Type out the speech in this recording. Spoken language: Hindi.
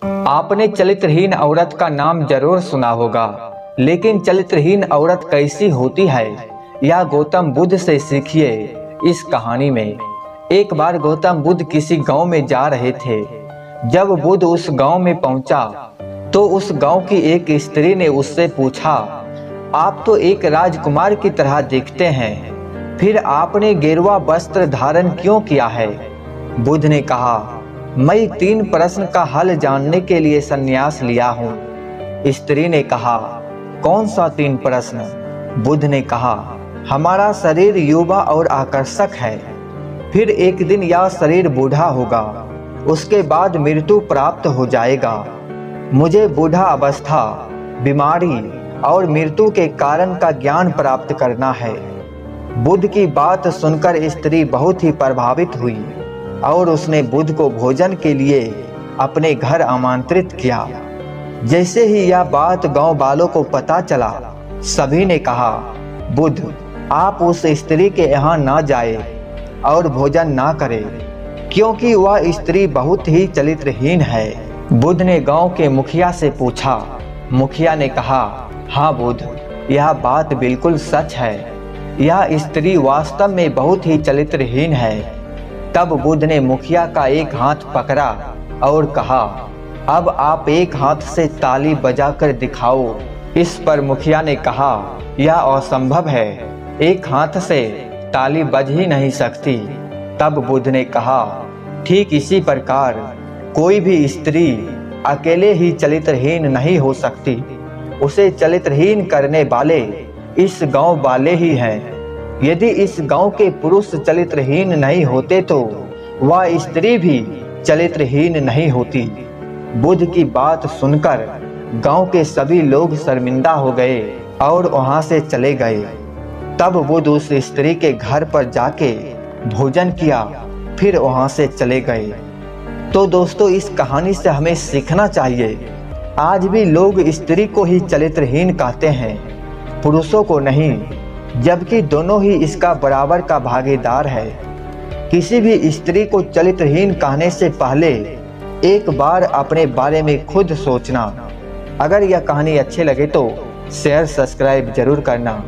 आपने चरित्रहीन औरत का नाम जरूर सुना होगा, लेकिन चरित्रहीन औरत कैसी होती है यह गौतम बुद्ध से सीखिए इस कहानी में। एक बार गौतम बुद्ध किसी गांव में जा रहे थे। जब बुद्ध उस गांव में पहुंचा तो उस गांव की एक स्त्री ने उससे पूछा, आप तो एक राजकुमार की तरह दिखते हैं, फिर आपने गेरुआ वस्त्र धारण क्यों किया है? बुद्ध ने कहा, मैं 3 प्रश्न का हल जानने के लिए संन्यास लिया हूँ। स्त्री ने कहा, कौन सा 3 प्रश्न? बुद्ध ने कहा, हमारा शरीर युवा और आकर्षक है, फिर एक दिन यह शरीर बूढ़ा होगा, उसके बाद मृत्यु प्राप्त हो जाएगा। मुझे बूढ़ा अवस्था, बीमारी और मृत्यु के कारण का ज्ञान प्राप्त करना है। बुद्ध की बात सुनकर स्त्री बहुत ही प्रभावित हुई और उसने बुद्ध को भोजन के लिए अपने घर आमंत्रित किया। जैसे ही यह बात गांव वालों को पता चला, सभी ने कहा, बुद्ध आप उस स्त्री के यहाँ ना जाए और भोजन ना करें, क्योंकि वह स्त्री बहुत ही चरित्रहीन है। बुद्ध ने गांव के मुखिया से पूछा। मुखिया ने कहा, हाँ बुद्ध, यह बात बिल्कुल सच है, यह स्त्री वास्तव में बहुत ही चरित्रहीन है। तब बुद्ध ने मुखिया का एक हाथ पकड़ा और कहा, अब आप एक हाथ से ताली बजाकर दिखाओ। इस पर मुखिया ने कहा, यह असंभव है, एक हाथ से ताली बज ही नहीं सकती। तब बुद्ध ने कहा, ठीक इसी प्रकार कोई भी स्त्री अकेले ही चरित्रहीन नहीं हो सकती, उसे चरित्रहीन करने वाले इस गांव वाले ही हैं। यदि इस गांव के पुरुष चरित्रहीन नहीं होते तो वह स्त्री भी चरित्रहीन नहीं होती। बुद्ध की बात सुनकर गांव के सभी लोग शर्मिंदा हो गए और वहां से चले गए। तब बुद्ध उस स्त्री के घर पर जाके भोजन किया, फिर वहां से चले गए। तो दोस्तों, इस कहानी से हमें सीखना चाहिए, आज भी लोग स्त्री को ही चरित्रहीन कहते हैं, पुरुषों को नहीं, जबकि दोनों ही इसका बराबर का भागीदार है। किसी भी स्त्री को चरित्रहीन कहने से पहले एक बार अपने बारे में खुद सोचना। अगर यह कहानी अच्छी लगे तो शेयर सब्सक्राइब जरूर करना।